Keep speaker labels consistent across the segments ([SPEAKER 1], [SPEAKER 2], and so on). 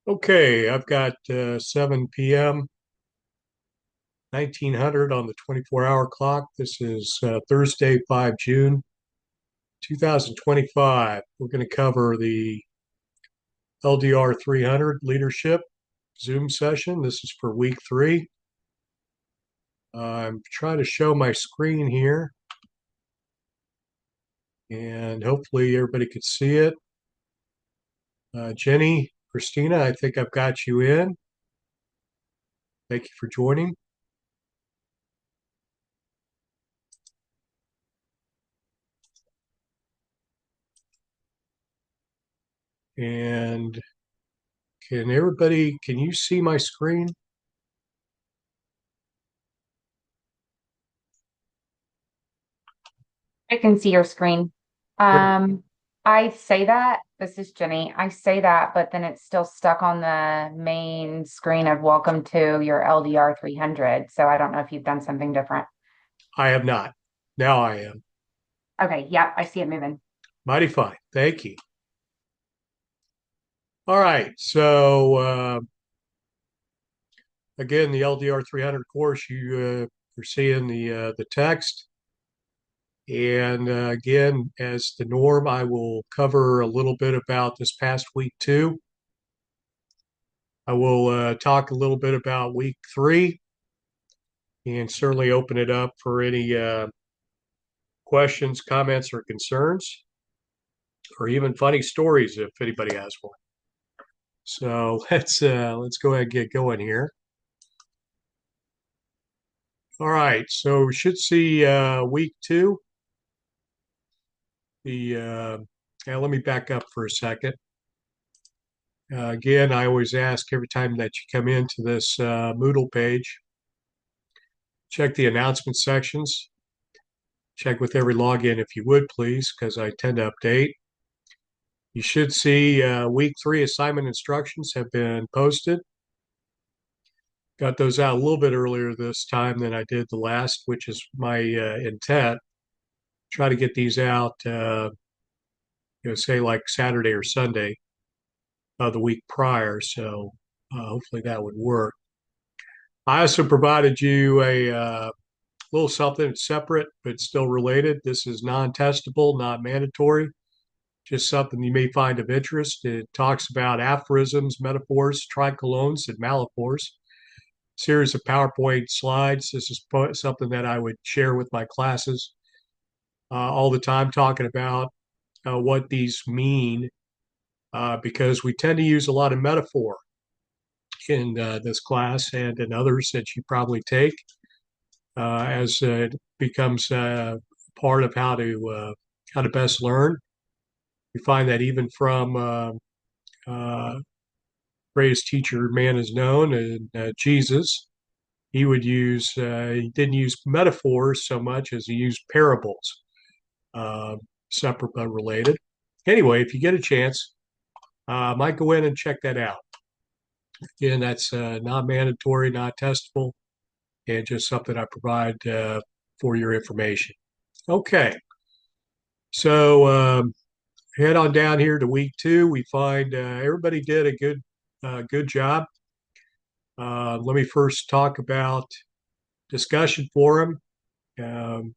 [SPEAKER 1] Okay, I've got 7 p.m. 1900 on the 24-hour clock. This is Thursday, 5 June 2025. We're going to cover the LDR 300 leadership Zoom session. This is for week 3. I'm trying to show my screen here, and hopefully everybody can see it. Jenny, Christina, I think I've got you in. Thank you for joining. And can you see my screen?
[SPEAKER 2] I can see your screen.
[SPEAKER 1] Great.
[SPEAKER 2] Um, I say that, this is Jenny. I say that, but then it's still stuck on the main screen of welcome to your LDR 300. So I don't know if you've done something different.
[SPEAKER 1] I have not. Now I am.
[SPEAKER 2] Okay, yeah, I see it moving.
[SPEAKER 1] Mighty fine. Thank you. All right. So again, the LDR 300 course, you're seeing the text, and again, as the norm, I will cover a little bit about this past week too. I will talk a little bit about week 3, and certainly open it up for any questions, comments, or concerns, or even funny stories if anybody has one. So let's go ahead and get going here. All right, so we should see week 2. The Now let me back up for a second. Again, I always ask every time that you come into this Moodle page, check the announcement sections. Check with every login if you would, please, because I tend to update. You should see week 3 assignment instructions have been posted. Got those out a little bit earlier this time than I did the last, which is my intent. Try to get these out, say like Saturday or Sunday of the week prior. So hopefully that would work. I also provided you a little something separate but still related. This is non-testable, not mandatory, just something you may find of interest. It talks about aphorisms, metaphors, tricolons, and malaphors. Series of PowerPoint slides. This is something that I would share with my classes all the time, talking about what these mean, because we tend to use a lot of metaphor in this class and in others that you probably take as it becomes part of how to best learn. We find that even from uh, greatest teacher man is known, and Jesus, he didn't use metaphors so much as he used parables, uh, separate but related. Anyway, if you get a chance, might go in and check that out. Again, that's not mandatory, not testable, and just something I provide for your information. Okay, so head on down here to week 2. We find everybody did a good job. Let me first talk about discussion forum. Um,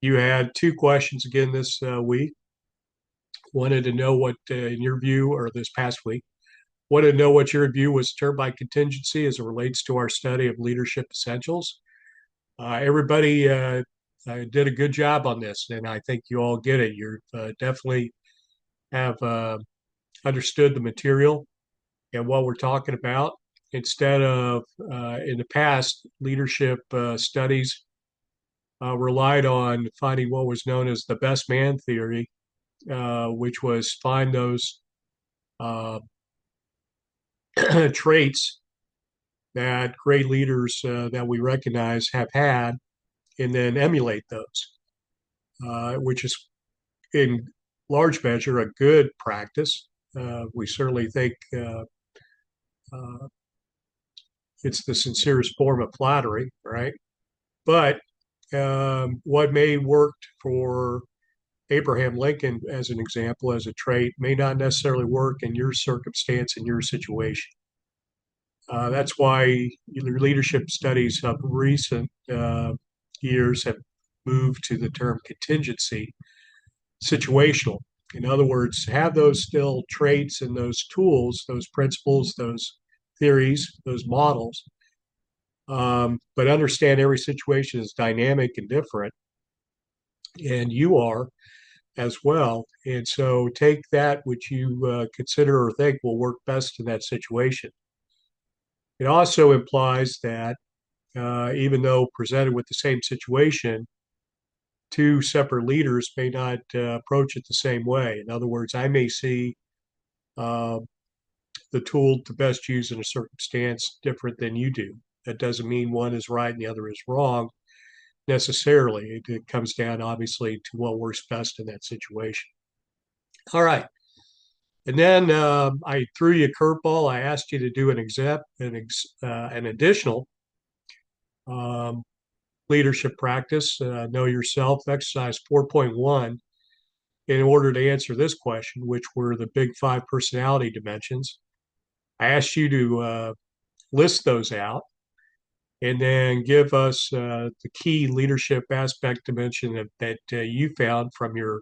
[SPEAKER 1] you had 2 questions again this week. Wanted to know what, in your view, or this past week, wanted to know what your view was termed by contingency as it relates to our study of leadership essentials. Everybody did a good job on this, and I think you all get it. You're definitely have understood the material and what we're talking about. Instead of in the past, leadership studies relied on finding what was known as the best man theory, which was find those uh, traits that great leaders that we recognize have had, and then emulate those, which is in large measure a good practice. We certainly think uh, it's the sincerest form of flattery, right? But what may work for Abraham Lincoln as an example, as a trait, may not necessarily work in your circumstance and your situation. That's why leadership studies of recent years have moved to the term contingency, situational. In other words, have those still traits and those tools, those principles, those theories, those models, but understand every situation is dynamic and different, and you are as well. And so take that which you consider or think will work best in that situation. It also implies that even though presented with the same situation, two separate leaders may not approach it the same way. In other words, I may see uh, the tool to best use in a circumstance different than you do. That doesn't mean one is right and the other is wrong necessarily. It comes down, obviously, to what works best in that situation. All right. And then I threw you a curveball. I asked you to do an additional um, leadership practice, know yourself, exercise 4.1, in order to answer this question, which were the big five personality dimensions. I asked you to list those out and then give us the key leadership aspect dimension that you found from your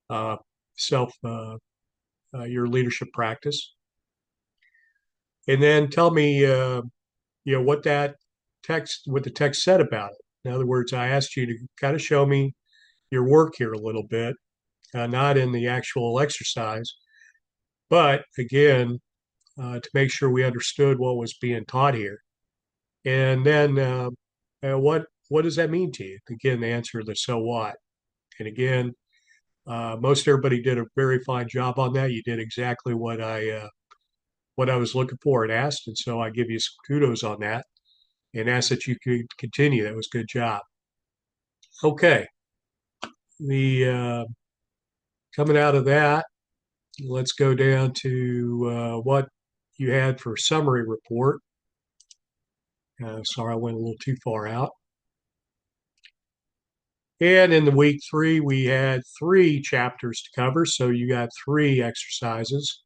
[SPEAKER 1] uh, self, your leadership practice. And then tell me, what what the text said about it. In other words, I asked you to kind of show me your work here a little bit, not in the actual exercise, but again, to make sure we understood what was being taught here. And then, what does that mean to you? Again, the answer, the so what. And again, most everybody did a very fine job on that. You did exactly what I was looking for and asked, and so I give you some kudos on that and ask that you could continue. That was a good job. Okay, the coming out of that, let's go down to what you had for summary report. Sorry, I went a little too far out. And in the week 3, we had 3 chapters to cover. So you got 3 exercises,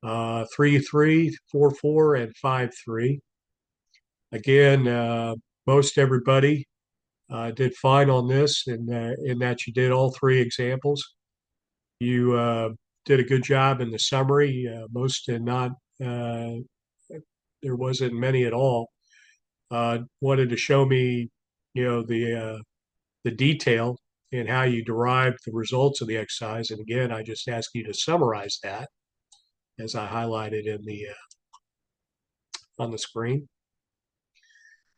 [SPEAKER 1] 3-3, 4-4, and 5-3. Again, most everybody did fine on this in that you did all 3 examples. You did a good job in the summary. Most did not. There wasn't many at all. Wanted to show me, the detail in how you derived the results of the exercise. And again, I just ask you to summarize that as I highlighted in the on the screen.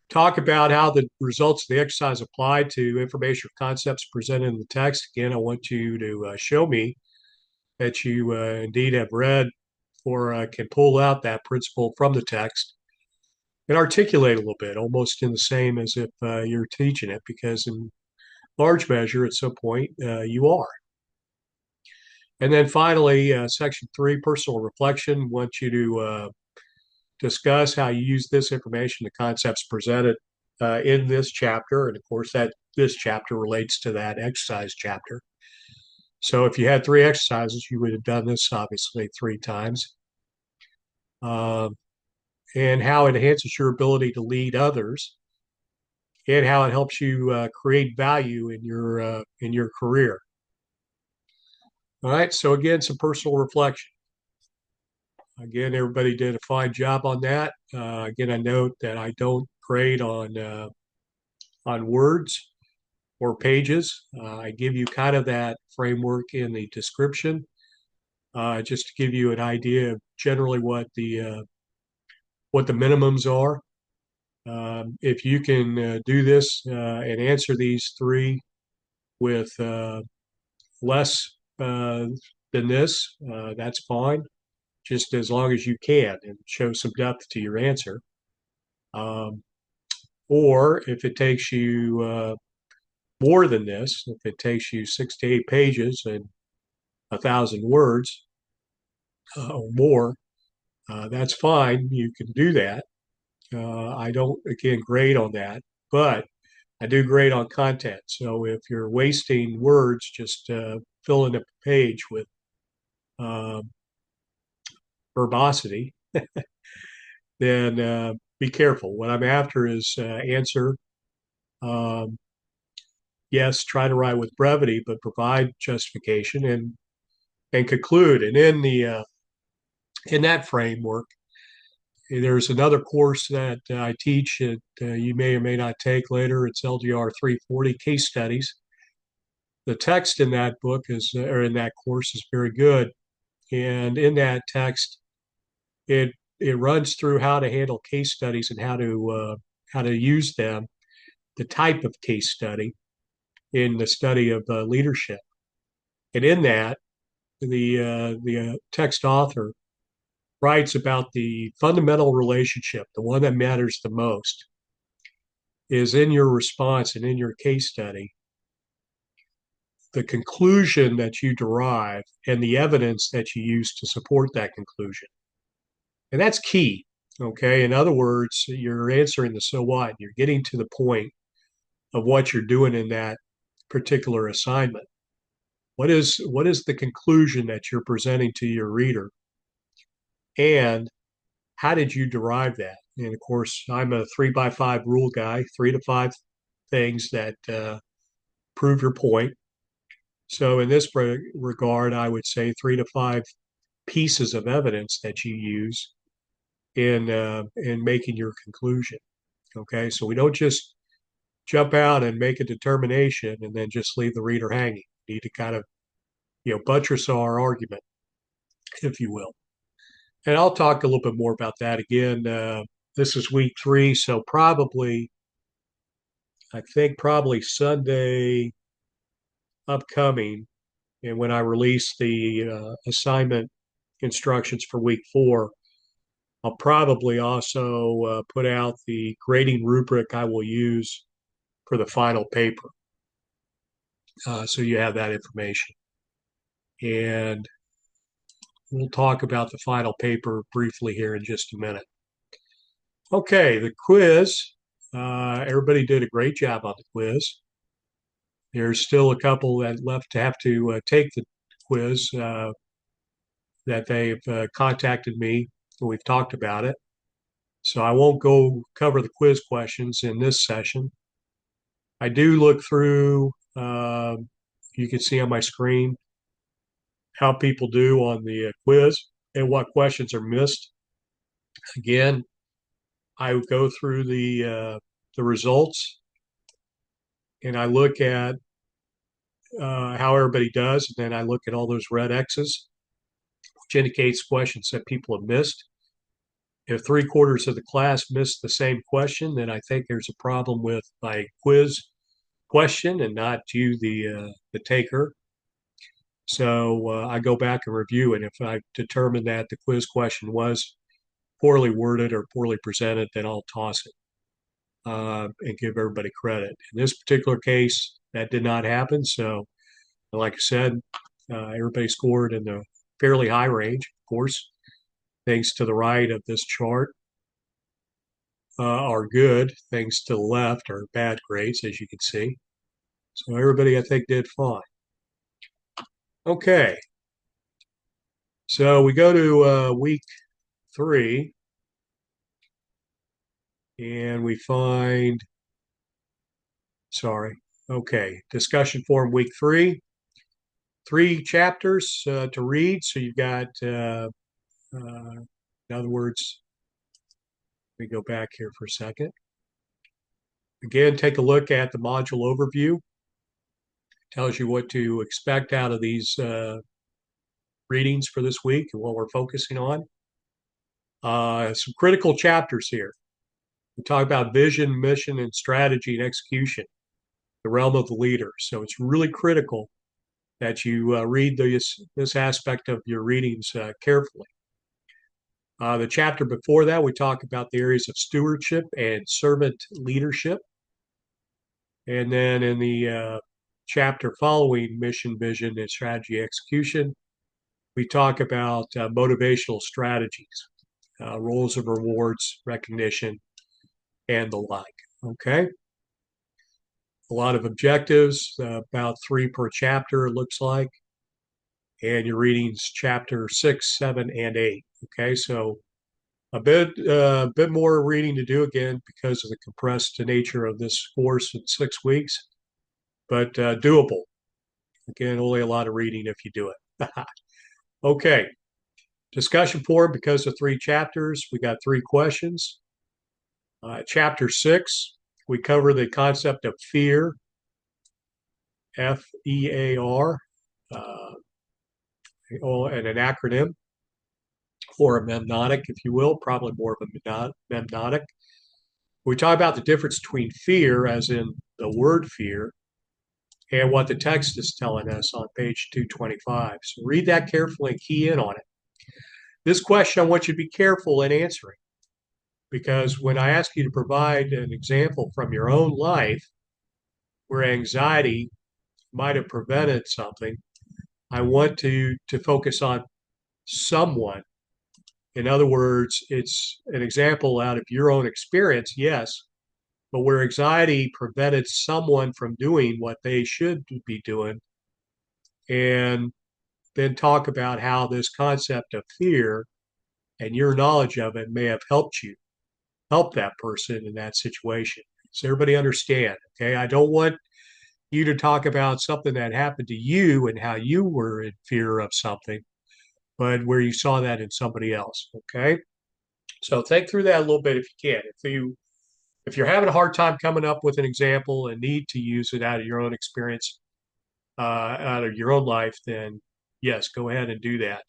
[SPEAKER 1] Talk about how the results of the exercise apply to information or concepts presented in the text. Again, I want you to show me that you indeed have read or can pull out that principle from the text and articulate a little bit, almost in the same as if you're teaching it, because in large measure, at some point, you are. And then finally, section 3, personal reflection, wants you to discuss how you use this information, the concepts presented in this chapter. And of course, that this chapter relates to that exercise chapter. So if you had 3 exercises, you would have done this obviously 3 times. And how it enhances your ability to lead others, and how it helps you create value in your career. All right. So again, some personal reflection. Again, everybody did a fine job on that. Again, I note that I don't grade on words or pages. I give you kind of that framework in the description, just to give you an idea of generally what the minimums are. If you can do this and answer these 3 with less than this, that's fine, just as long as you can and show some depth to your answer. Or if it takes you more than this, if it takes you 6 to 8 pages and 1,000 words or more, that's fine. You can do that. I don't, again, grade on that, but I do great on content. So if you're wasting words, just filling up a page with uh, verbosity, then be careful. What I'm after is answer. Um, yes, try to write with brevity, but provide justification and conclude. And in that framework, there's another course that I teach that you may or may not take later. It's LDR 340 case studies. The text in that book is, or in that course, is very good. And in that text, it it runs through how to handle case studies and how to use them, the type of case study in the study of leadership. And in that, the text author writes about the fundamental relationship, the one that matters the most, is in your response and in your case study, the conclusion that you derive and the evidence that you use to support that conclusion. And that's key. Okay. In other words, you're answering the so what. You're getting to the point of what you're doing in that particular assignment. What is the conclusion that you're presenting to your reader? And how did you derive that? And of course, I'm a 3x5 rule guy, 3 to 5 things that prove your point. So in this regard, I would say 3 to 5 pieces of evidence that you use in making your conclusion. Okay, so we don't just jump out and make a determination and then just leave the reader hanging. We need to kind of buttress our argument, if you will. And I'll talk a little bit more about that again. This is week 3, so I think probably Sunday upcoming, and when I release the assignment instructions for week 4, I'll probably also put out the grading rubric I will use for the final paper. So you have that information. And we'll talk about the final paper briefly here in just a minute. Okay, the quiz. Everybody did a great job on the quiz. There's still a couple that left to have to take the quiz that they've contacted me. We've talked about it. So I won't go cover the quiz questions in this session. I do look through, you can see on my screen how people do on the quiz and what questions are missed. Again, I go through the results and I look at how everybody does, and then I look at all those red X's, which indicates questions that people have missed. If 3/4 of the class missed the same question, then I think there's a problem with my quiz question and not you, the taker. So I go back and review, and if I determine that the quiz question was poorly worded or poorly presented, then I'll toss it and give everybody credit. In this particular case, that did not happen. So, like I said, everybody scored in the fairly high range. Of course, things to the right of this chart are good. Things to the left are bad grades, as you can see. So everybody, I think, did fine. Okay. So we go to week 3, and we find, okay, discussion forum week 3. 3 chapters to read. So you've got, in other words, let me go back here for a second. Again, take a look at the module overview. Tells you what to expect out of these readings for this week and what we're focusing on. Some critical chapters here. We talk about vision, mission, and strategy and execution, the realm of the leader. So it's really critical that you read this aspect of your readings carefully. The chapter before that, we talk about the areas of stewardship and servant leadership. And then in the chapter following mission, vision, and strategy execution, we talk about motivational strategies, roles of rewards, recognition, and the like. Okay. a lot of objectives, about 3 per chapter, it looks like. And you're reading chapter 6, 7, and 8. Okay, so a bit more reading to do again because of the compressed nature of this course in 6 weeks, but doable. Again, only a lot of reading if you do it. Okay, discussion forum because of 3 chapters. We got 3 questions. Chapter 6, we cover the concept of fear, FEAR, and an acronym or a memnotic, if you will, probably more of a memnotic. We talk about the difference between fear, as in the word fear, and what the text is telling us on page 225. So read that carefully and key in on it. This question I want you to be careful in answering, because when I ask you to provide an example from your own life where anxiety might have prevented something, I want to focus on someone. In other words, it's an example out of your own experience, yes, but where anxiety prevented someone from doing what they should be doing, and then talk about how this concept of fear and your knowledge of it may have help that person in that situation. Does everybody understand? Okay, I don't want you to talk about something that happened to you and how you were in fear of something, but where you saw that in somebody else. Okay, so think through that a little bit if you can. If you're having a hard time coming up with an example and need to use it out of your own experience, out of your own life, then yes, go ahead and do that.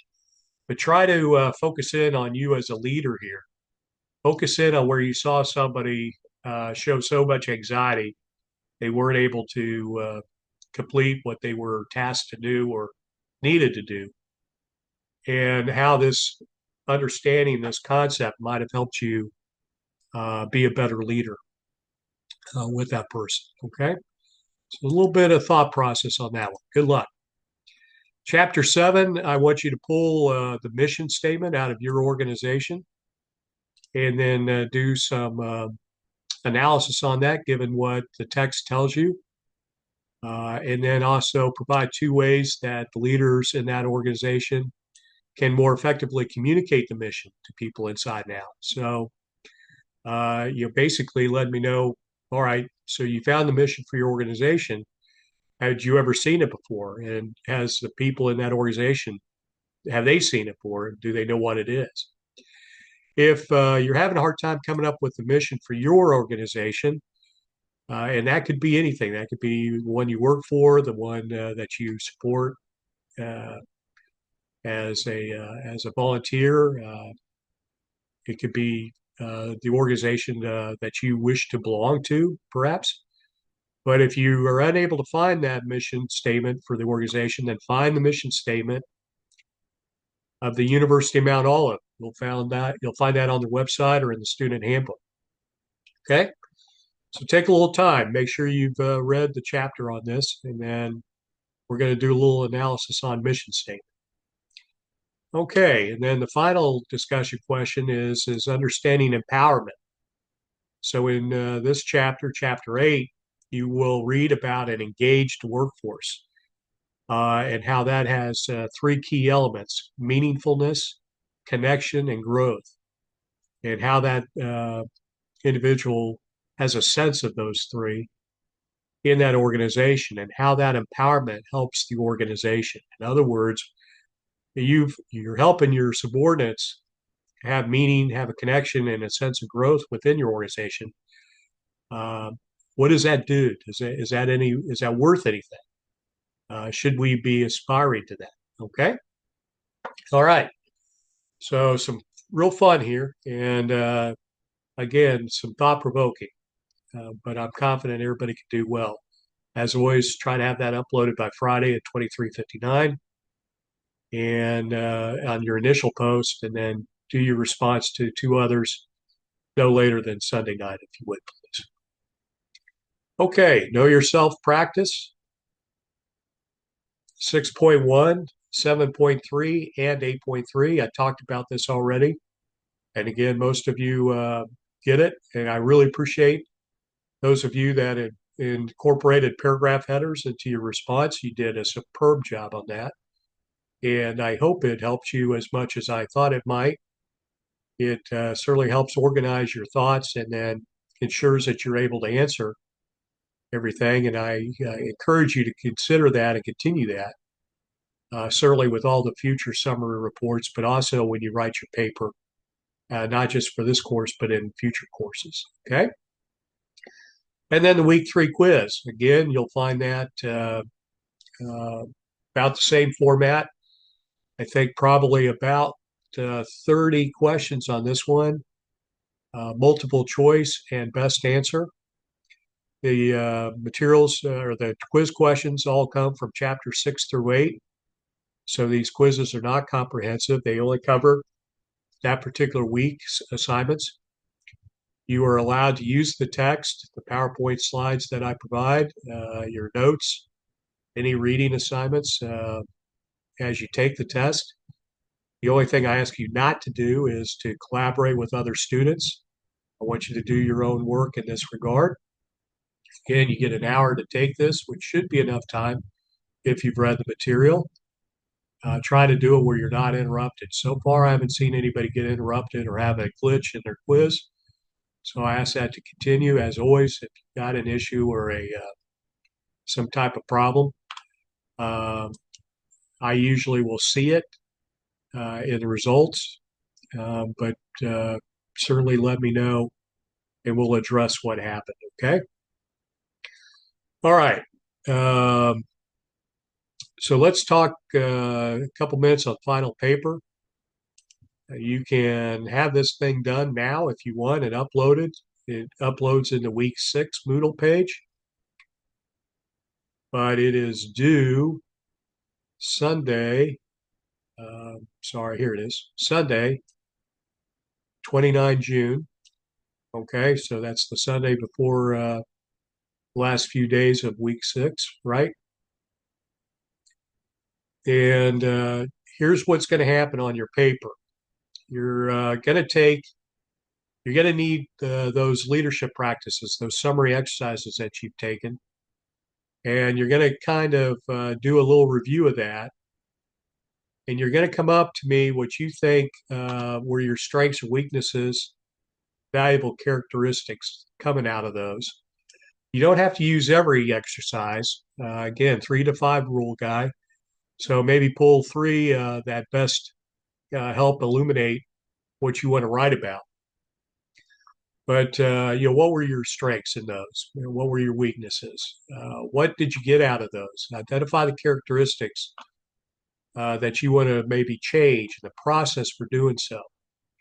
[SPEAKER 1] But try to focus in on you as a leader here. Focus in on where you saw somebody show so much anxiety they weren't able to complete what they were tasked to do or needed to do, and how this understanding this concept might have helped you be a better leader with that person. Okay, so a little bit of thought process on that one. Good luck. Chapter 7, I want you to pull the mission statement out of your organization and then do some analysis on that, given what the text tells you. And then also provide 2 ways that the leaders in that organization can more effectively communicate the mission to people inside and out. So, basically let me know, all right, so you found the mission for your organization. Had you ever seen it before? And has the people in that organization, have they seen it before? Do they know what it is? If you're having a hard time coming up with the mission for your organization, and that could be anything. That could be the one you work for, the one that you support uh, as a volunteer. It could be the organization that you wish to belong to, perhaps. But if you are unable to find that mission statement for the organization, then find the mission statement of the University of Mount Olive. You'll find that on their website or in the student handbook. Okay, so take a little time. Make sure you've read the chapter on this, and then we're going to do a little analysis on mission statement. Okay, and then the final discussion question is understanding empowerment. So in this chapter, chapter 8, you will read about an engaged workforce and how that has 3 key elements: meaningfulness, connection, and growth, and how that individual has a sense of those 3 in that organization, and how that empowerment helps the organization. In other words, you're helping your subordinates have meaning, have a connection, and a sense of growth within your organization. What does that do? Is that worth anything? Should we be aspiring to that? Okay. All right. So some real fun here, and again, some thought provoking. But I'm confident everybody can do well. As always, try to have that uploaded by Friday at 23:59, and on your initial post, and then do your response to 2 others no later than Sunday night, if you would, please. Okay, know yourself practice 6.1, 7.3, and 8.3. I talked about this already. And again, most of you get it. And I really appreciate those of you that incorporated paragraph headers into your response. You did a superb job on that. And I hope it helped you as much as I thought it might. It certainly helps organize your thoughts and then ensures that you're able to answer everything. And I encourage you to consider that and continue that, certainly with all the future summary reports, but also when you write your paper, not just for this course, but in future courses. Okay. And then the week 3 quiz. Again, you'll find that about the same format. I think probably about 30 questions on this one, multiple choice and best answer. The materials or the quiz questions all come from chapter 6 through 8. So these quizzes are not comprehensive. They only cover that particular week's assignments. You are allowed to use the text, the PowerPoint slides that I provide, your notes, any reading assignments as you take the test. The only thing I ask you not to do is to collaborate with other students. I want you to do your own work in this regard. Again, you get an hour to take this, which should be enough time if you've read the material. Try to do it where you're not interrupted. So far, I haven't seen anybody get interrupted or have a glitch in their quiz. So I ask that to continue. As always, if you've got an issue or some type of problem, I usually will see it in the results, but certainly let me know and we'll address what happened. Okay. All right. So let's talk a couple minutes on final paper. You can have this thing done now if you want and upload it. It uploads in the week 6 Moodle page, but it is due Sunday. Sorry, here it is. Sunday, 29 June. Okay, so that's the Sunday before last few days of week 6, right? And here's what's going to happen on your paper. You're going to need those leadership practices, those summary exercises that you've taken. And you're going to kind of do a little review of that. And you're going to come up to me what you think were your strengths or weaknesses, valuable characteristics coming out of those. You don't have to use every exercise. Again, 3 to 5 rule guy. So maybe pull 3 that best help illuminate what you want to write about. But what were your strengths in those? What were your weaknesses? What did you get out of those? Identify the characteristics that you want to maybe change, the process for doing so.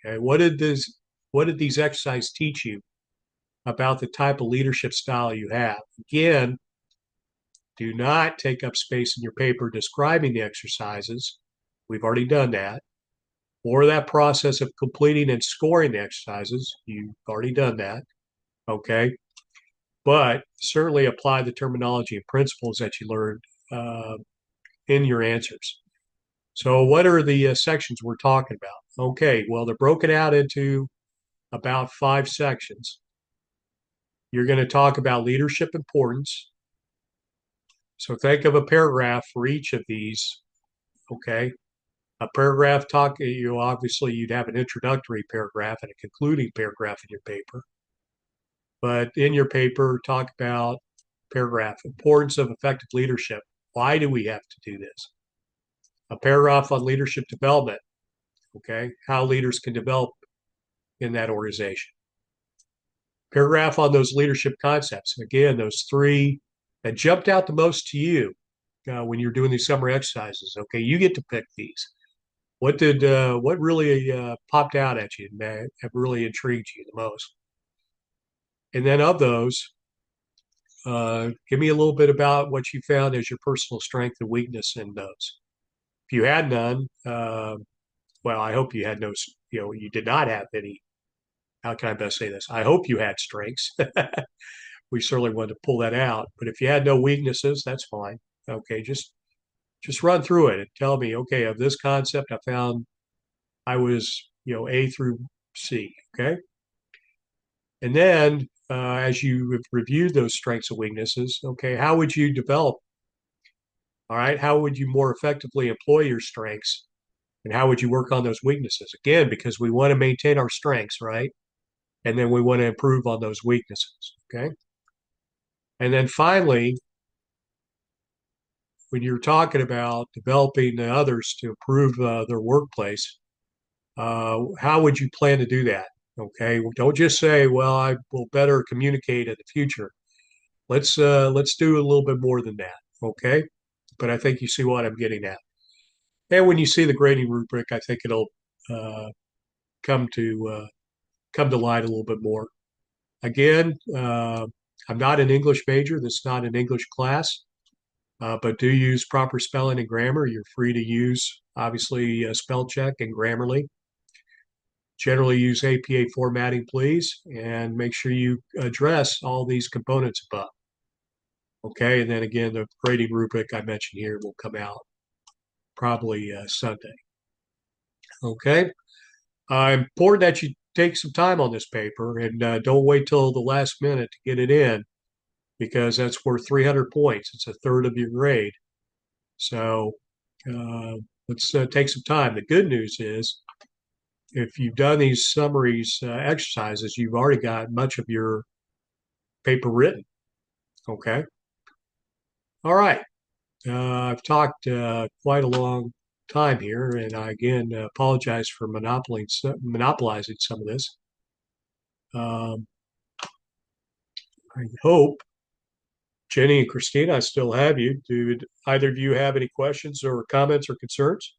[SPEAKER 1] Okay, what did these exercises teach you about the type of leadership style you have? Again, do not take up space in your paper describing the exercises. We've already done that. Or that process of completing and scoring the exercises. You've already done that. Okay. But certainly apply the terminology and principles that you learned in your answers. So what are the sections we're talking about? Okay, well, they're broken out into about 5 sections. You're going to talk about leadership importance. So think of a paragraph for each of these. Okay. A paragraph obviously you'd have an introductory paragraph and a concluding paragraph in your paper. But in your paper, talk about paragraph, importance of effective leadership. Why do we have to do this? A paragraph on leadership development. Okay. How leaders can develop in that organization. Paragraph on those leadership concepts. Again, those 3 that jumped out the most to you when you're doing these summary exercises. Okay, you get to pick these. What really popped out at you and have really intrigued you the most? And then of those, give me a little bit about what you found as your personal strength and weakness in those. If you had none, well, I hope you had no, you did not have any. How can I best say this? I hope you had strengths. We certainly want to pull that out. But if you had no weaknesses, that's fine. Okay, just run through it and tell me, okay, of this concept, I found I was, A through C. Okay. And then as you have reviewed those strengths and weaknesses, okay, how would you develop? All right, how would you more effectively employ your strengths, and how would you work on those weaknesses? Again, because we want to maintain our strengths, right? And then we want to improve on those weaknesses, okay? And then finally, when you're talking about developing others to improve their workplace, how would you plan to do that? Okay, don't just say, "Well, I will better communicate in the future." Let's do a little bit more than that. Okay, but I think you see what I'm getting at. And when you see the grading rubric, I think it'll uh, come to come to light a little bit more. Again, I'm not an English major. This is not an English class, but do use proper spelling and grammar. You're free to use, obviously, spell check and Grammarly. Generally use APA formatting, please, and make sure you address all these components above. Okay, and then again, the grading rubric I mentioned here will come out probably Sunday. Okay, important that you take some time on this paper and don't wait till the last minute to get it in because that's worth 300 points. It's a third of your grade. So uh, let's take some time. The good news is if you've done these summaries exercises, you've already got much of your paper written. Okay. All right. I've talked quite a long time here, and I again apologize for monopolizing some of this. Um, I hope Jenny and Christina, I still have you. Do either of you have any questions or comments or concerns?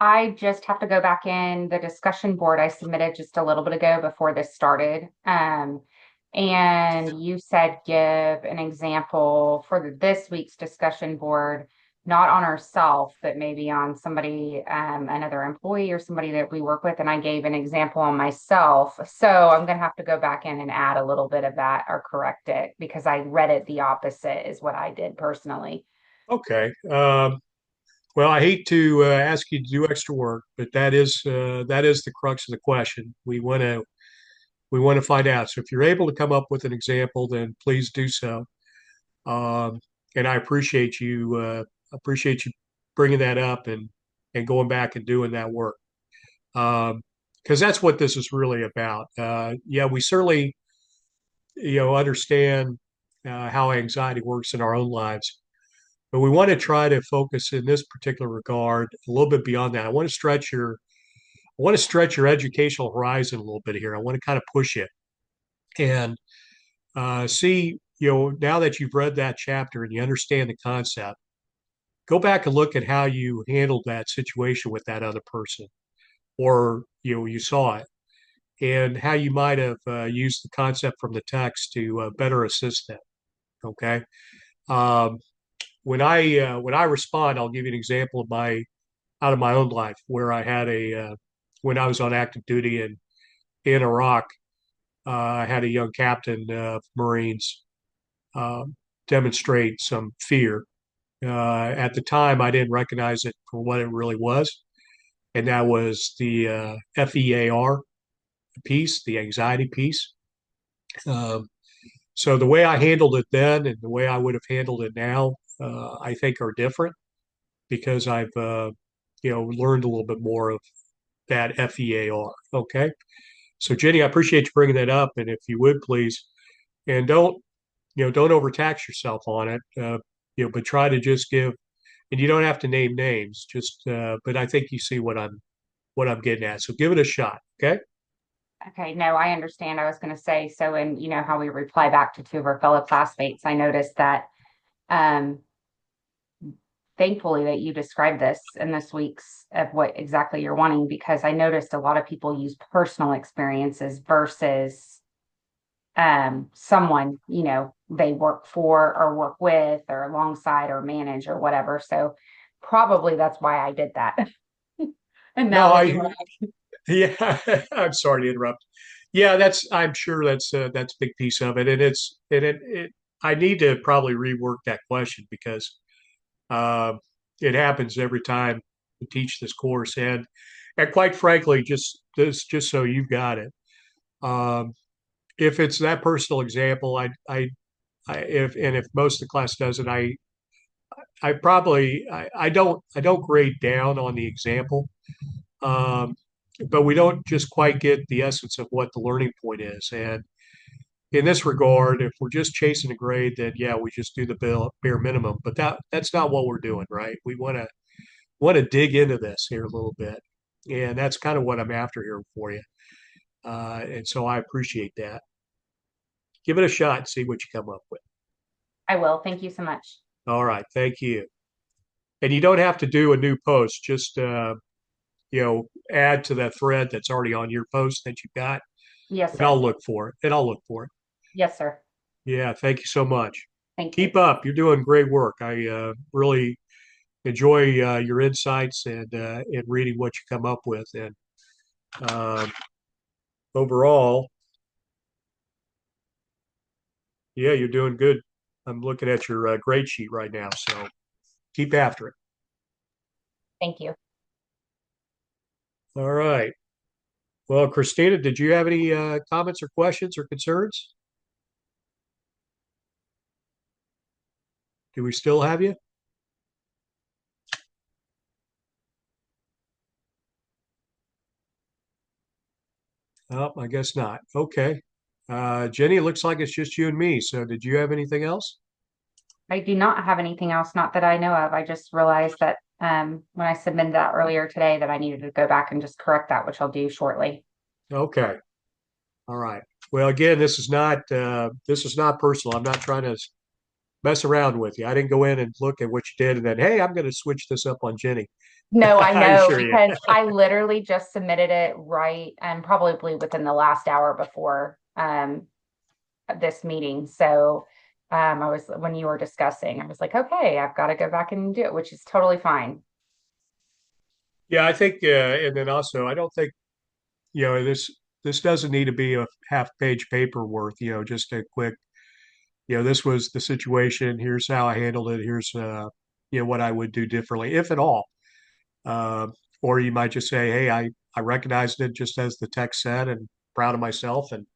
[SPEAKER 2] I just have to go back in the discussion board I submitted just a little bit ago before this started. And you said give an example for this week's discussion board, not on ourselves, but maybe on somebody, another employee or somebody that we work with. And I gave an example on myself. So I'm going to have to go back in and add a little bit of that or correct it because I read it the opposite is what I did personally.
[SPEAKER 1] Okay. Well, I hate to ask you to do extra work, but that is the crux of the question. We want to find out. So if you're able to come up with an example, then please do so. Um, and I appreciate you bringing that up and going back and doing that work because that's what this is really about. Yeah, we certainly understand how anxiety works in our own lives, but we want to try to focus in this particular regard a little bit beyond that. I want to stretch your educational horizon a little bit here. I want to kind of push it and see, now that you've read that chapter and you understand the concept, go back and look at how you handled that situation with that other person, or you saw it, and how you might have used the concept from the text to better assist them. Okay. Um, when I respond, I'll give you an example of my out of my own life where I had a when I was on active duty in Iraq. I had a young captain of Marines um, demonstrate some fear. At the time, I didn't recognize it for what it really was, and that was the FEAR piece, the anxiety piece. Um, so the way I handled it then and the way I would have handled it now, I think are different because I've learned a little bit more of that FEAR. Okay, so Jenny, I appreciate you bringing that up, and if you would please, and don't overtax yourself on it, but try to just give, and you don't have to name names, just but I think you see what I'm getting at. So give it a shot. Okay.
[SPEAKER 2] Okay, no, I understand. I was going to say, so in, how we reply back to two of our fellow classmates, I noticed that, um, thankfully that you described this in this week's of what exactly you're wanting, because I noticed a lot of people use personal experiences versus, someone, they work for or work with or alongside or manage or whatever. So probably that's why I did that. And
[SPEAKER 1] No,
[SPEAKER 2] now that you,
[SPEAKER 1] yeah, I'm sorry to interrupt. Yeah, I'm sure that's a big piece of it, and I need to probably rework that question because uh, it happens every time we teach this course, and quite frankly, just so you've got it. Um, if it's that personal example, if most of the class doesn't, I probably I don't grade down on the example, um, but we don't just quite get the essence of what the learning point is. And in this regard, if we're just chasing a grade, then yeah, we just do the bare minimum. But that's not what we're doing, right? We want to dig into this here a little bit, and that's kind of what I'm after here for you. And so I appreciate that. Give it a shot and see what you come up with.
[SPEAKER 2] I will. Thank you so much.
[SPEAKER 1] All right, thank you. And you don't have to do a new post. Just add to that thread that's already on your post that you've got,
[SPEAKER 2] Yes,
[SPEAKER 1] and I'll
[SPEAKER 2] sir.
[SPEAKER 1] look for it. And I'll look for it.
[SPEAKER 2] Yes, sir.
[SPEAKER 1] Yeah, thank you so much.
[SPEAKER 2] Thank you.
[SPEAKER 1] Keep up. You're doing great work. I really enjoy your insights and reading what you come up with. And um, overall, yeah, you're doing good. I'm looking at your grade sheet right now. So keep after it.
[SPEAKER 2] Thank you.
[SPEAKER 1] All right. Well, Christina, did you have any comments or questions or concerns? Do we still have you? Oh, I guess not. Okay. Jenny, it looks like it's just you and me. So did you have anything else?
[SPEAKER 2] I do not have anything else, not that I know of. I just realized that when I submitted that earlier today that I needed to go back and just correct that, which I'll do shortly.
[SPEAKER 1] Okay. All right. Well, again, this is not personal. I'm not trying to mess around with you. I didn't go in and look at what you did and then, hey, I'm going to switch this up on Jenny.
[SPEAKER 2] No, I
[SPEAKER 1] I
[SPEAKER 2] know
[SPEAKER 1] assure you.
[SPEAKER 2] because I literally just submitted it right and probably within the last hour before this meeting. So I was when you were discussing, I was like, okay, I've got to go back and do it, which is totally fine.
[SPEAKER 1] Yeah, I think, and then also, I don't think, this doesn't need to be a half page paper worth, just a quick, this was the situation. Here's how I handled it. Here's, what I would do differently, if at all. Uh, or you might just say, hey, I recognized it just as the text said and proud of myself and,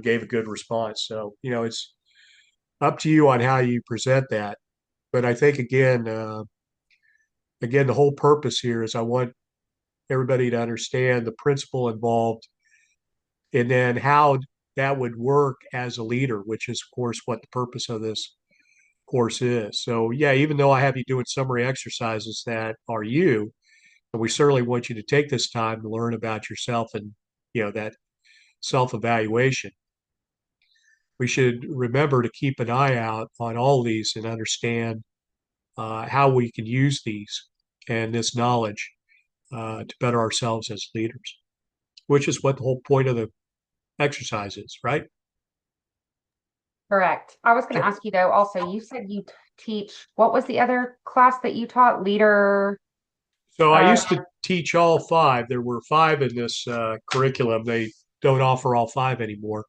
[SPEAKER 1] gave a good response. So, it's up to you on how you present that. But I think, again, the whole purpose here is I want everybody to understand the principle involved and then how that would work as a leader, which is, of course, what the purpose of this course is. So, yeah, even though I have you doing summary exercises that are you, and we certainly want you to take this time to learn about yourself and, that self evaluation. We should remember to keep an eye out on all these and understand how we can use these and this knowledge to better ourselves as leaders, which is what the whole point of the exercise is, right?
[SPEAKER 2] Correct. I was going to ask you though, also, you said you teach, what was the other class that you taught? Leader.
[SPEAKER 1] So I
[SPEAKER 2] Uh,
[SPEAKER 1] used to teach all five. There were five in this curriculum. They don't offer all five anymore.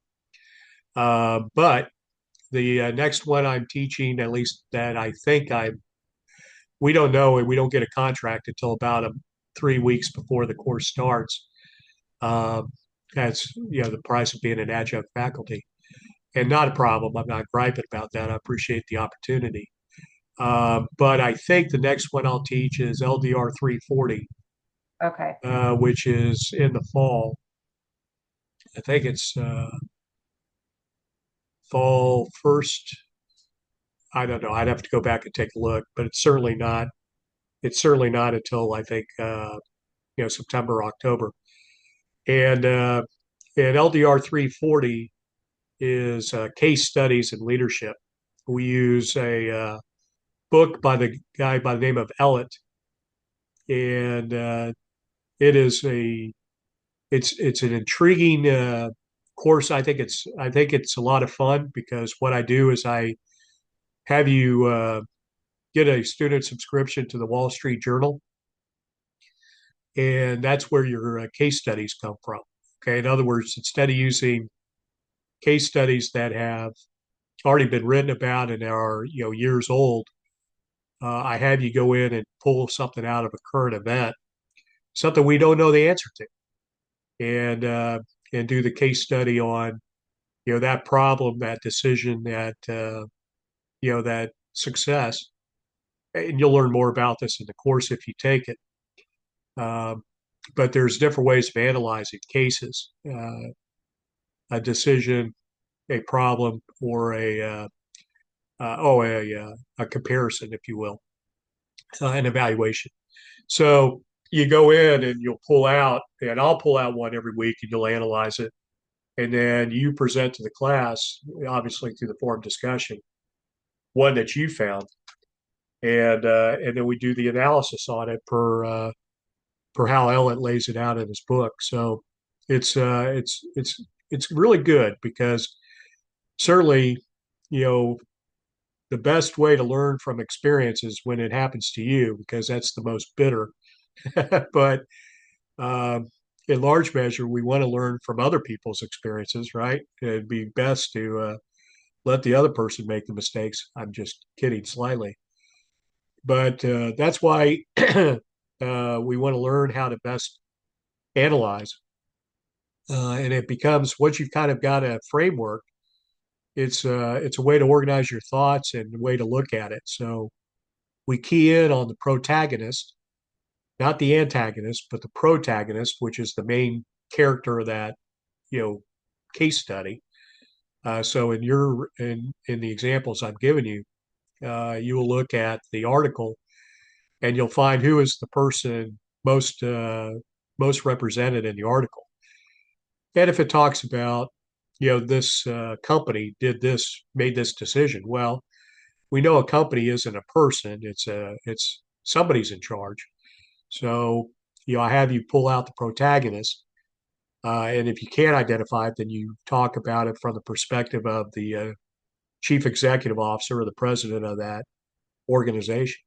[SPEAKER 1] But the next one I'm teaching, at least that I think we don't know, and we don't get a contract until about 3 weeks before the course starts. Um, that's the price of being an adjunct faculty, and not a problem. I'm not griping about that. I appreciate the opportunity. But I think the next one I'll teach is LDR 340,
[SPEAKER 2] okay.
[SPEAKER 1] which is in the fall. I think it's fall first. I don't know. I'd have to go back and take a look, but it's certainly not. It's certainly not until I think September, October. And LDR 340 is case studies in leadership. We use a book by the guy by the name of Ellett, and it is a it's an intriguing course. I think it's a lot of fun because what I do is I have you get a student subscription to the Wall Street Journal, and that's where your case studies come from. Okay, in other words, instead of using case studies that have already been written about and are years old, I have you go in and pull something out of a current event, something we don't know the answer to, and and do the case study on, that problem, that decision, that success. And you'll learn more about this in the course if you take it. Um, but there's different ways of analyzing cases, a decision, a problem, or a comparison, if you will, an evaluation. So you go in and you'll pull out, and I'll pull out one every week, and you'll analyze it, and then you present to the class, obviously through the forum discussion, one that you found, and then we do the analysis on it per how Ellett lays it out in his book. So it's uh, it's it's it's really good because certainly, you know, the best way to learn from experience is when it happens to you because that's the most bitter. But um, in large measure, we want to learn from other people's experiences, right? It'd be best to let the other person make the mistakes. I'm just kidding slightly, but that's why we want to learn how to best analyze. And it becomes once you've kind of got a framework, it's a way to organize your thoughts and a way to look at it. So we key in on the protagonist, not the antagonist, but the protagonist, which is the main character of that you know case study. So in the examples I've given you, you will look at the article and you'll find who is the person most represented in the article. And if it talks about, this company did this, made this decision, well, we know a company isn't a person; it's somebody's in charge. So, I have you pull out the protagonist, and if you can't identify it, then you talk about it from the perspective of the chief executive officer or the president of that organization,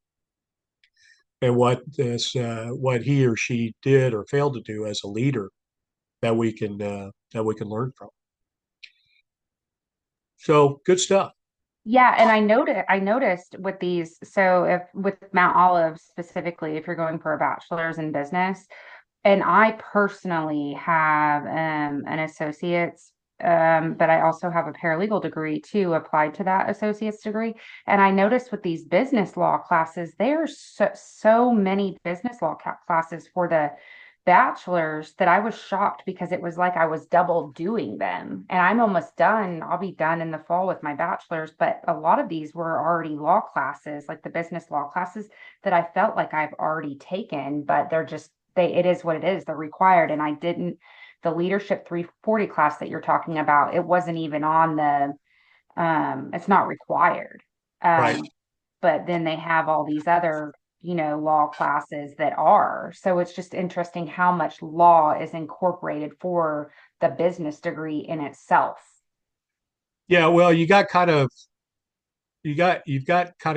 [SPEAKER 1] and what he or she did or failed to do as a leader that we can learn from. So good stuff.
[SPEAKER 2] Yeah, and I noticed with these, so if with Mount Olive specifically, if you're going for a bachelor's in business, and I personally have an associate's, but I also have a paralegal degree too applied to that associate's degree. And I noticed with these business law classes, there's so many business law classes for the bachelor's that I was shocked because it was like I was double doing them. And I'm almost done. I'll be done in the fall with my bachelor's, but a lot of these were already law classes, like the business law classes that I felt like I've already taken, but it is what it is. They're required. And I didn't, the leadership 340 class that you're talking about, it wasn't even on it's not required.
[SPEAKER 1] Right.
[SPEAKER 2] But then they have all these other, law classes that are. So it's just interesting how much law is incorporated for the business degree in itself.
[SPEAKER 1] Yeah. Well, you've got kind of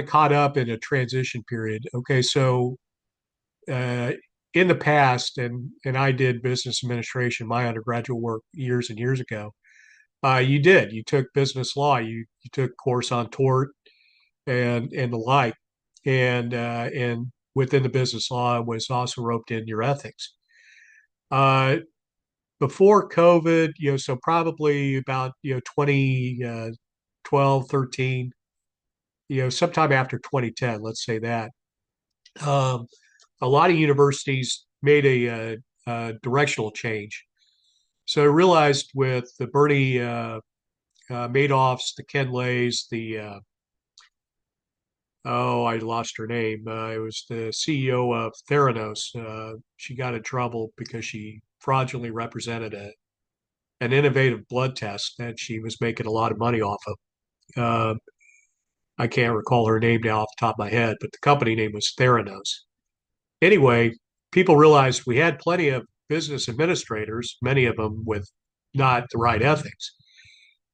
[SPEAKER 1] caught up in a transition period. Okay. So uh, in the past, and I did business administration, my undergraduate work years and years ago. You took business law, you took a course on tort and the like, and within the business law was also roped in your ethics. Uh, Before COVID, so probably about 2012, 13, sometime after 2010, let's say that. Um, a lot of universities made a directional change. So I realized with the Bernie Madoffs, the Ken Lays, I lost her name. It was the CEO of Theranos. She got in trouble because she fraudulently represented an innovative blood test that she was making a lot of money off of. Uh, I can't recall her name now off the top of my head, but the company name was Theranos. Anyway, people realized we had plenty of business administrators, many of them with not the right ethics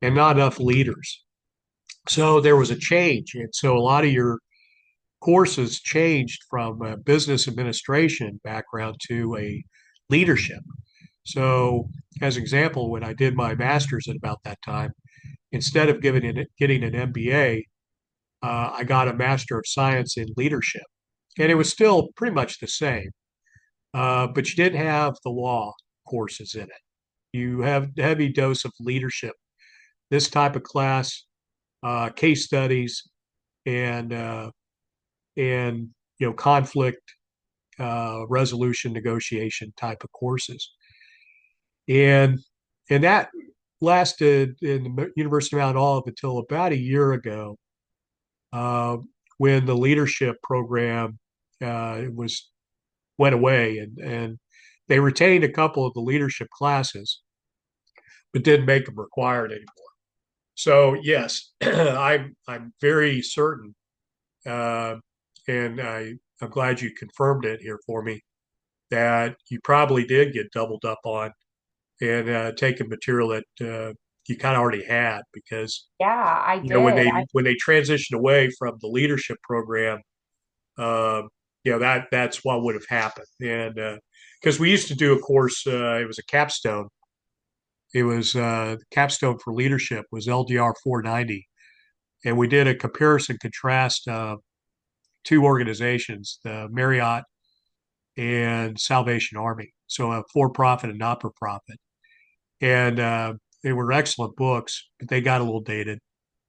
[SPEAKER 1] and not enough leaders. So there was a change. And so a lot of your courses changed from a business administration background to a leadership. So, as an example, when I did my master's at about that time, instead of getting an MBA, I got a Master of Science in Leadership. And it was still pretty much the same, but you didn't have the law courses in it. You have a heavy dose of leadership. This type of class, case studies, and conflict resolution negotiation type of courses. And that lasted in the University of Mount Olive until about a year ago, uh, when the leadership program was went away, and they retained a couple of the leadership classes, but didn't make them required anymore. So yes, I'm very certain, uh, and I'm glad you confirmed it here for me, that you probably did get doubled up on and taken material that you kind of already had, because
[SPEAKER 2] Yeah, I
[SPEAKER 1] when
[SPEAKER 2] did.
[SPEAKER 1] they transitioned away from the leadership program, um, that's what would have happened. And because we used to do a course, it was a capstone. It was capstone for leadership was LDR 490, and we did a comparison contrast two organizations, the Marriott and Salvation Army, so a for-profit and not-for-profit. And they were excellent books, but they got a little dated.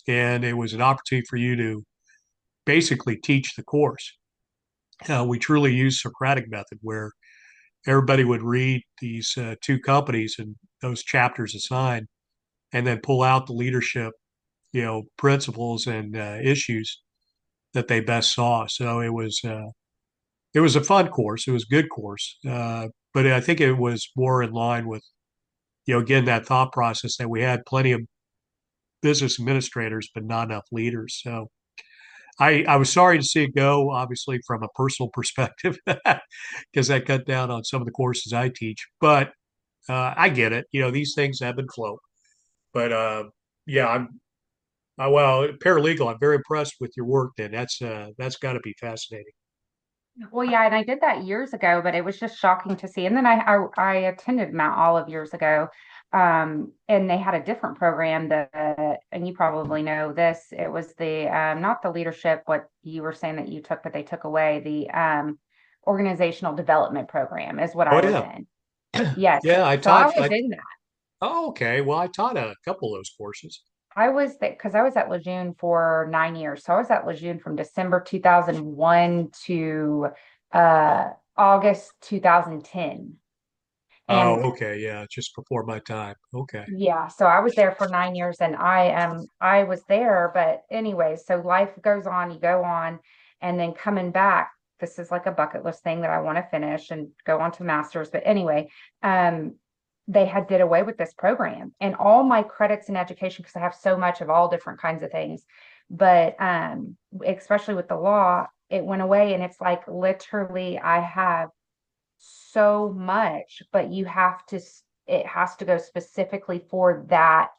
[SPEAKER 1] And it was an opportunity for you to basically teach the course. We truly used Socratic method, where everybody would read these two companies and those chapters assigned, and then pull out the leadership, principles and issues that they best saw. So it was a fun course. It was a good course, but I think it was more in line with, again, that thought process that we had plenty of business administrators, but not enough leaders. So I was sorry to see it go, obviously, from a personal perspective, because that cut down on some of the courses I teach. But I get it. These things ebb and flow. But yeah, well, paralegal. I'm very impressed with your work. Then that's got to be fascinating.
[SPEAKER 2] Well, yeah, and I did that years ago, but it was just shocking to see. And then I attended Mount Olive years ago, and they had a different program that, and you probably know this. It was the not the leadership, what you were saying that you took, but they took away the organizational development program is what
[SPEAKER 1] Oh
[SPEAKER 2] I was
[SPEAKER 1] yeah,
[SPEAKER 2] in. Yes,
[SPEAKER 1] yeah. I
[SPEAKER 2] so I
[SPEAKER 1] taught.
[SPEAKER 2] was in that.
[SPEAKER 1] Oh, okay. Well, I taught a couple of those courses.
[SPEAKER 2] I was there because I was at Lejeune for 9 years. So I was at Lejeune from December 2001 to August 2010. And
[SPEAKER 1] Oh, okay. Yeah, just before my time. Okay.
[SPEAKER 2] yeah, so I was there for 9 years and I was there, but anyway, so life goes on, you go on, and then coming back, this is like a bucket list thing that I want to finish and go on to masters. But anyway, um, they had did away with this program and all my credits in education, because I have so much of all different kinds of things. But especially with the law, it went away and it's like literally I have so much, but it has to go specifically for that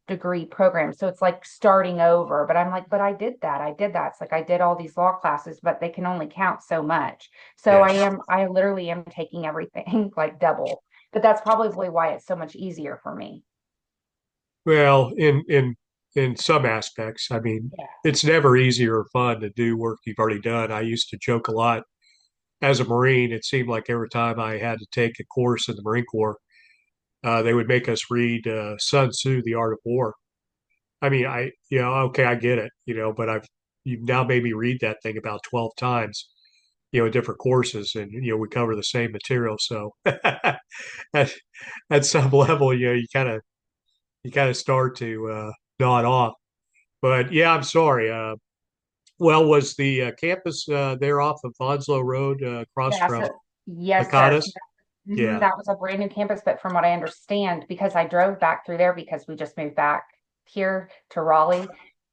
[SPEAKER 2] degree program. So it's like starting over. But I'm like, but I did that. I did that. It's like I did all these law classes, but they can only count so much. So
[SPEAKER 1] Yes.
[SPEAKER 2] I literally am taking everything like double. But that's probably why it's so much easier for me.
[SPEAKER 1] Well, in some aspects, I mean,
[SPEAKER 2] Yeah.
[SPEAKER 1] it's never easy or fun to do work you've already done. I used to joke a lot as a Marine. It seemed like every time I had to take a course in the Marine Corps, they would make us read Sun Tzu, The Art of War. I mean, okay, I get it, but you've now made me read that thing about 12 times, in different courses, and we cover the same material. So at, at some level, you kind of start to nod off. But yeah, I'm sorry. Well, was the campus there off of Onslow Road, across
[SPEAKER 2] Yeah.
[SPEAKER 1] from
[SPEAKER 2] So yes, sir.
[SPEAKER 1] Hakadas? Yeah.
[SPEAKER 2] That was a brand new campus, but from what I understand, because I drove back through there because we just moved back here to Raleigh.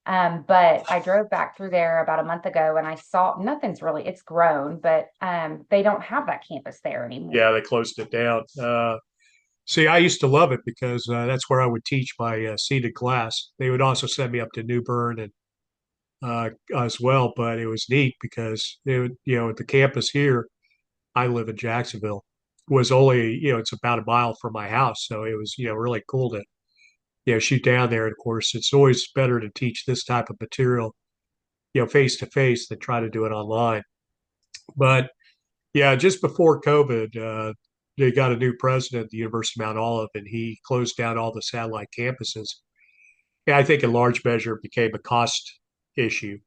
[SPEAKER 2] But I drove back through there about a month ago and I saw nothing's really, it's grown, but they don't have that campus there anymore.
[SPEAKER 1] Yeah, they closed it down. See, I used to love it because that's where I would teach my seated class. They would also send me up to New Bern and as well, but it was neat because the campus here, I live in Jacksonville, was only, it's about a mile from my house, so it was, really cool to shoot down there. And of course, it's always better to teach this type of material, face to face than try to do it online. But yeah, just before COVID, they got a new president at the University of Mount Olive, and he closed down all the satellite campuses. Yeah, I think in large measure it became a cost issue.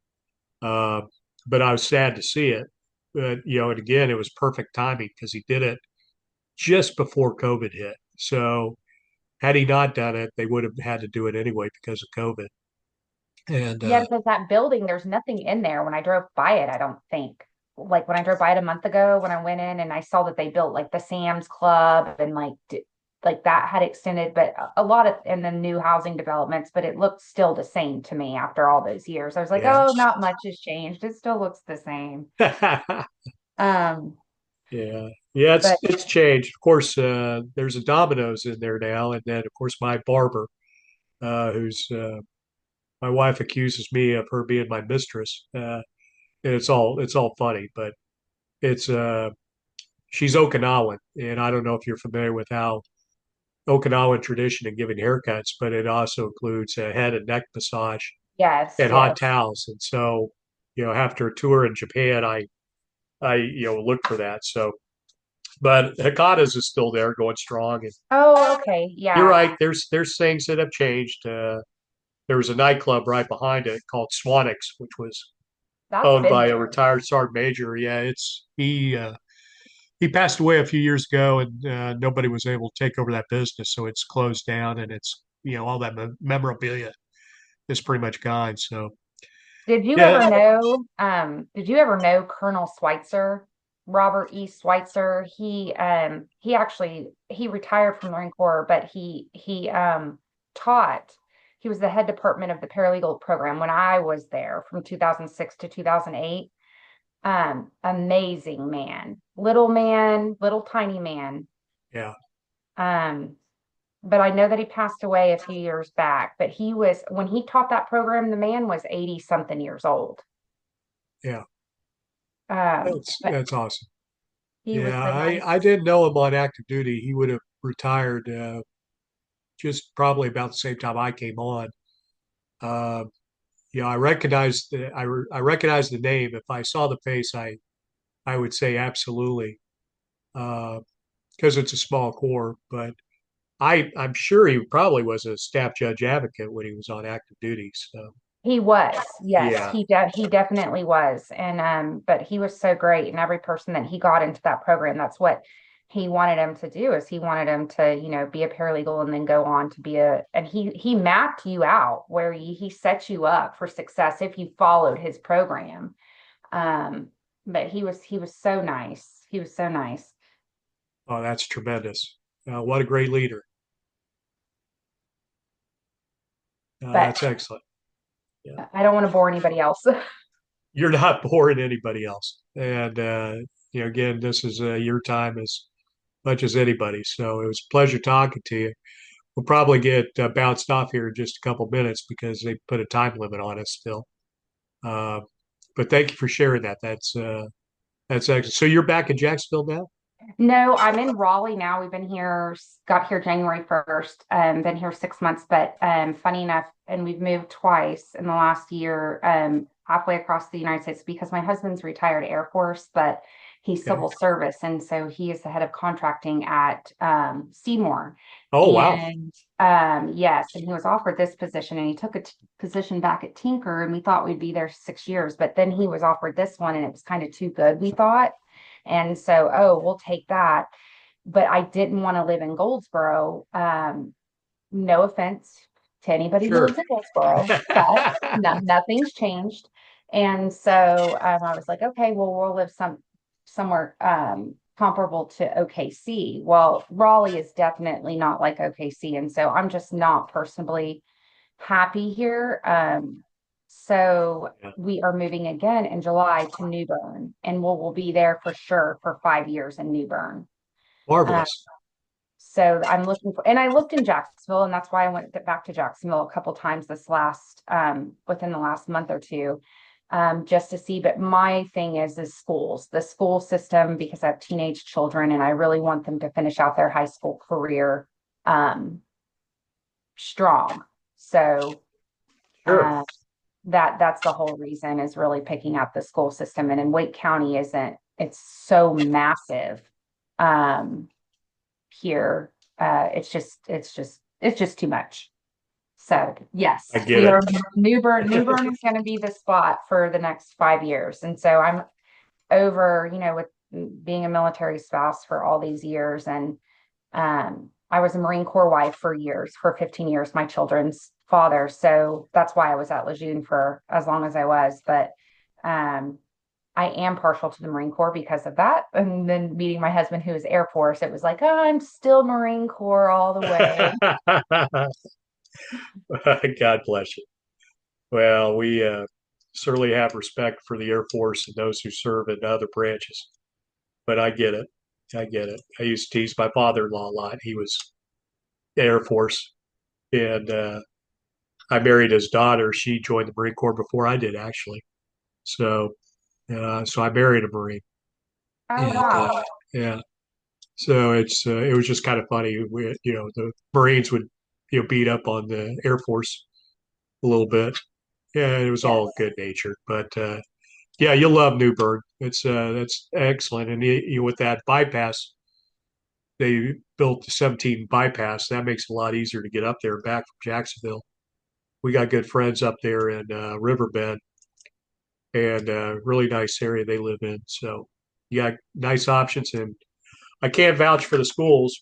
[SPEAKER 1] Uh, but I was sad to see it. But and again, it was perfect timing because he did it just before COVID hit. So had he not done it, they would have had to do it anyway because of COVID. And
[SPEAKER 2] Yeah, because that building, there's nothing in there when I drove by it, I don't think. Like when I drove by it a month ago, when I went in and I saw that they built like the Sam's Club and like that had extended, but a lot of in the new housing developments, but it looked still the same to me after all those years. I was like,
[SPEAKER 1] yeah,
[SPEAKER 2] oh, not much has changed. It still looks the same. Um,
[SPEAKER 1] yeah, yeah,
[SPEAKER 2] but
[SPEAKER 1] it's changed. Of course, there's a Domino's in there now, and then of course my barber, who's my wife accuses me of her being my mistress, and it's all funny, but it's she's Okinawan, and I don't know if you're familiar with how Okinawan tradition in giving haircuts, but it also includes a head and neck massage
[SPEAKER 2] yes,
[SPEAKER 1] and hot
[SPEAKER 2] yes.
[SPEAKER 1] towels. And so, after a tour in Japan, I looked for that. So, but Hakata's is still there, going strong. And
[SPEAKER 2] Oh, okay.
[SPEAKER 1] you're
[SPEAKER 2] Yeah,
[SPEAKER 1] right. There's things that have changed. There was a nightclub right behind it called Swanix, which was
[SPEAKER 2] that's
[SPEAKER 1] owned
[SPEAKER 2] been
[SPEAKER 1] by a
[SPEAKER 2] there.
[SPEAKER 1] retired sergeant major. Yeah, it's he passed away a few years ago, and nobody was able to take over that business, so it's closed down, and it's all that memorabilia is pretty much gone. So yeah,
[SPEAKER 2] Did you ever know Colonel Schweitzer, Robert E. Schweitzer? He actually he retired from the Marine Corps, but he taught. He was the head department of the paralegal program when I was there from 2006 to 2008. Amazing man, little tiny man.
[SPEAKER 1] yeah,
[SPEAKER 2] Um, but I know that he passed away a few years back. But he was when he taught that program, the man was 80 something years old.
[SPEAKER 1] yeah.
[SPEAKER 2] But
[SPEAKER 1] That's awesome.
[SPEAKER 2] he was
[SPEAKER 1] Yeah,
[SPEAKER 2] the
[SPEAKER 1] I
[SPEAKER 2] nicest.
[SPEAKER 1] didn't know him on active duty. He would have retired just probably about the same time I came on. Uh, I recognized the name. If I saw the face, I would say absolutely because it's a small corps. But I'm sure he probably was a staff judge advocate when he was on active duty. So
[SPEAKER 2] He was, yes,
[SPEAKER 1] yeah,
[SPEAKER 2] he definitely was. And but he was so great. And every person that he got into that program, that's what he wanted him to do, is he wanted him to, be a paralegal and then go on to be and he mapped you out where he set you up for success if you followed his program. Um, but he was so nice. He was so nice.
[SPEAKER 1] oh, that's tremendous. What a great leader.
[SPEAKER 2] But
[SPEAKER 1] That's excellent. Yeah.
[SPEAKER 2] I don't want to bore anybody else.
[SPEAKER 1] You're not boring anybody else. And again, this is your time as much as anybody. So it was a pleasure talking to you. We'll probably get bounced off here in just a couple minutes because they put a time limit on us still. Uh, but thank you for sharing that. That's excellent. So you're back in Jacksonville now?
[SPEAKER 2] No, I'm in Raleigh now. We've been here, got here January 1st, been here 6 months, but funny enough, and we've moved twice in the last year, halfway across the United States because my husband's retired Air Force, but he's
[SPEAKER 1] Okay.
[SPEAKER 2] civil service. And so he is the head of contracting at Seymour.
[SPEAKER 1] Oh, wow.
[SPEAKER 2] And yes, and he was offered this position and he took a position back at Tinker, and we thought we'd be there 6 years, but then he was offered this one and it was kind of too good, we thought. And so, oh, we'll take that. But I didn't want to live in Goldsboro. No offense to anybody who
[SPEAKER 1] Sure.
[SPEAKER 2] lives in Goldsboro, but nothing's changed. And so I was like, okay, well, we'll live somewhere comparable to OKC. Well, Raleigh is definitely not like OKC, and so I'm just not personally happy here. So
[SPEAKER 1] Yeah.
[SPEAKER 2] we are moving again in July to New Bern, and we'll be there for sure for 5 years in New Bern. Uh,
[SPEAKER 1] Marvelous.
[SPEAKER 2] so I'm looking for, and I looked in Jacksonville, and that's why I went back to Jacksonville a couple times within the last month or two, just to see. But my thing is schools, the school system, because I have teenage children, and I really want them to finish out their high school career, strong. So,
[SPEAKER 1] Sure.
[SPEAKER 2] uh, that's the whole reason, is really picking out the school system. And in Wake County isn't, it's so massive. Um, here, it's just too much. So
[SPEAKER 1] I
[SPEAKER 2] yes,
[SPEAKER 1] get
[SPEAKER 2] we
[SPEAKER 1] it.
[SPEAKER 2] are New Bern is going to be the spot for the next 5 years. And so I'm over, with being a military spouse for all these years. And I was a Marine Corps wife for years, for 15 years, my children's father. So that's why I was at Lejeune for as long as I was. But um, I am partial to the Marine Corps because of that. And then meeting my husband, who is Air Force, it was like, oh, I'm still Marine Corps all the way.
[SPEAKER 1] God bless you. Well, we certainly have respect for the Air Force and those who serve in other branches. But I get it. I get it. I used to tease my father-in-law a lot. He was Air Force, and I married his daughter. She joined the Marine Corps before I did, actually. So, so I married a Marine,
[SPEAKER 2] Oh,
[SPEAKER 1] and
[SPEAKER 2] wow.
[SPEAKER 1] yeah. So it was just kind of funny. The Marines would beat up on the Air Force a little bit. Yeah, it was all
[SPEAKER 2] Yes.
[SPEAKER 1] good natured, but yeah, you'll love Newburgh. It's that's excellent, and with that bypass, they built the 17 bypass. That makes it a lot easier to get up there and back from Jacksonville. We got good friends up there in Riverbend, and really nice area they live in. So you got nice options, and I can't vouch for the schools.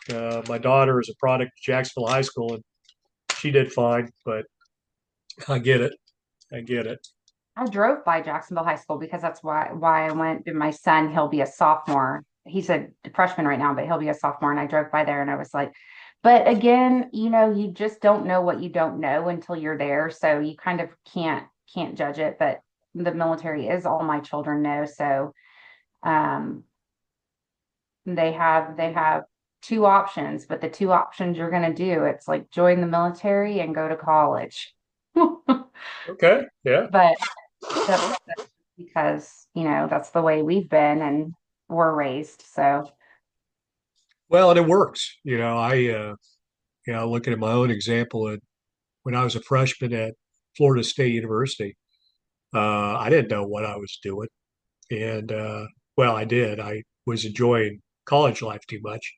[SPEAKER 1] My daughter is a product of Jacksonville High School, and she did fine, but I get it. I get it.
[SPEAKER 2] I drove by Jacksonville High School because that's why I went. And my son, he'll be a sophomore. He's a freshman right now, but he'll be a sophomore. And I drove by there and I was like, but again, you just don't know what you don't know until you're there. So you kind of can't judge it. But the military is all my children know. So um they have two options, but the two options you're gonna do, it's like join the military and go to college.
[SPEAKER 1] Okay. Yeah.
[SPEAKER 2] But that's because, that's the way we've been and we're raised. So
[SPEAKER 1] Well, and it works. Looking at my own example, and when I was a freshman at Florida State University, I didn't know what I was doing, and well, I did. I was enjoying college life too much.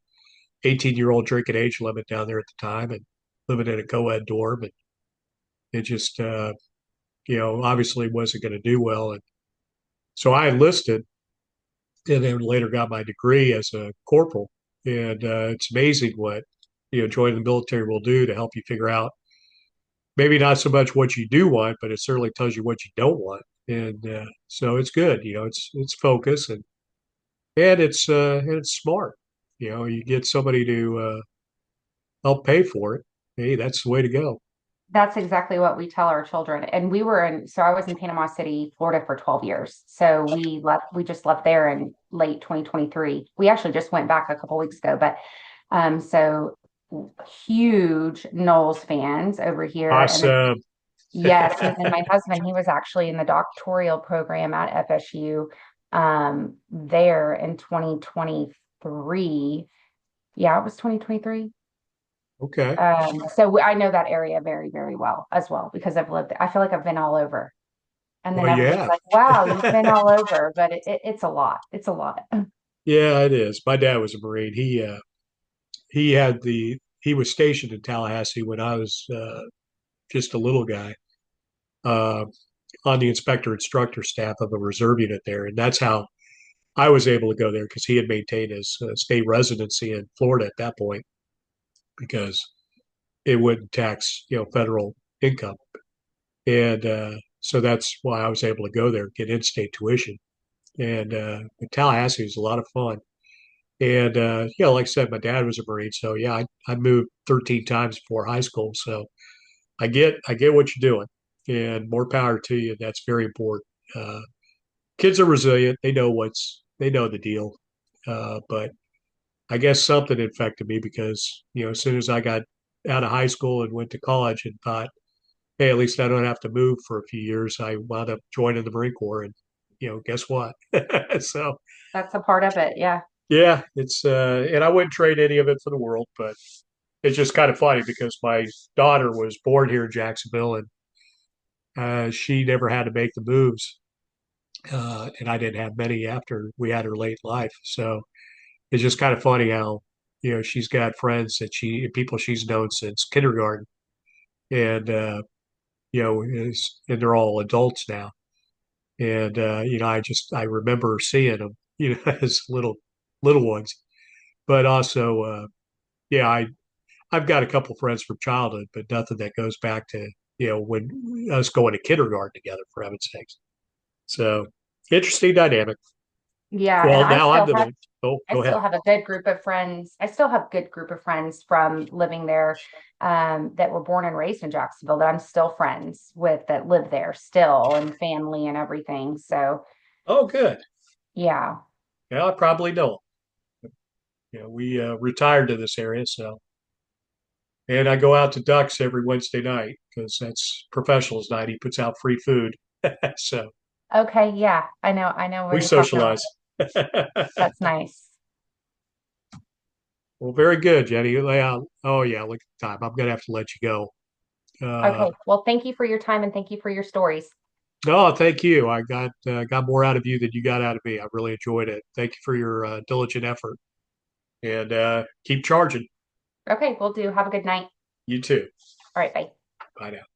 [SPEAKER 1] 18-year-old drinking age limit down there at the time, and living in a co-ed dorm, and it just obviously wasn't going to do well, and so I enlisted, and then later got my degree as a corporal. And it's amazing what joining the military will do to help you figure out maybe not so much what you do want, but it certainly tells you what you don't want. And so it's good. It's focus, and it's smart. You get somebody to help pay for it. Hey, that's the way to go.
[SPEAKER 2] that's exactly what we tell our children. And so I was in Panama City, Florida for 12 years. So we just left there in late 2023. We actually just went back a couple weeks ago, but so huge Knowles fans over here. And then
[SPEAKER 1] Awesome.
[SPEAKER 2] yes, and then my husband, he was actually in the doctoral program at FSU there in 2023. Yeah, it was 2023.
[SPEAKER 1] Okay.
[SPEAKER 2] So I know that area very, very well as well because I've lived there. I feel like I've been all over. And then
[SPEAKER 1] Well,
[SPEAKER 2] everybody's
[SPEAKER 1] yeah,
[SPEAKER 2] like, wow, you've been all over, but it's a lot. It's a lot.
[SPEAKER 1] yeah, it is. My dad was a Marine. He was stationed in Tallahassee when I was just a little guy. Uh, on the inspector instructor staff of a reserve unit there. And that's how I was able to go there because he had maintained his state residency in Florida at that point because it wouldn't tax, federal income. And so that's why I was able to go there, get in-state tuition. And Tallahassee was a lot of fun. And like I said, my dad was a Marine, so yeah, I moved 13 times before high school. So I get what you're doing, and more power to you. That's very important. Kids are resilient. They know the deal. But I guess something infected me because, as soon as I got out of high school and went to college and thought, hey, at least I don't have to move for a few years, I wound up joining the Marine Corps. And, guess what? So,
[SPEAKER 2] That's a part of it. Yeah.
[SPEAKER 1] yeah, and I wouldn't trade any of it for the world, but it's just kind of funny because my daughter was born here in Jacksonville and she never had to make the moves. And I didn't have many after we had her late in life. So, it's just kind of funny how she's got friends people she's known since kindergarten, and and they're all adults now. And I remember seeing them, as little ones. But also, yeah, I've got a couple friends from childhood, but nothing that goes back to when us going to kindergarten together, for heaven's sakes. So interesting dynamic.
[SPEAKER 2] Yeah, and
[SPEAKER 1] Well, now I'm gonna. Oh,
[SPEAKER 2] I
[SPEAKER 1] go
[SPEAKER 2] still
[SPEAKER 1] ahead.
[SPEAKER 2] have a good group of friends. I still have good group of friends from living there, that were born and raised in Jacksonville that I'm still friends with, that live there still, and family and everything. So
[SPEAKER 1] Oh, good.
[SPEAKER 2] yeah.
[SPEAKER 1] Yeah, I probably know. We retired to this area, so and I go out to Ducks every Wednesday night because that's professionals night. He puts out free food, so
[SPEAKER 2] Okay, yeah. I know where
[SPEAKER 1] we
[SPEAKER 2] you're talking about.
[SPEAKER 1] socialize.
[SPEAKER 2] That's nice.
[SPEAKER 1] Well, very good, Jenny. Yeah. Oh, yeah. Look at the time. I'm gonna have to let you go. Uh,
[SPEAKER 2] Okay. Well, thank you for your time and thank you for your stories.
[SPEAKER 1] no, thank you. I got more out of you than you got out of me. I really enjoyed it. Thank you for your diligent effort, and keep charging.
[SPEAKER 2] Okay, we'll do. Have a good night.
[SPEAKER 1] You too.
[SPEAKER 2] All right, bye.
[SPEAKER 1] Bye now.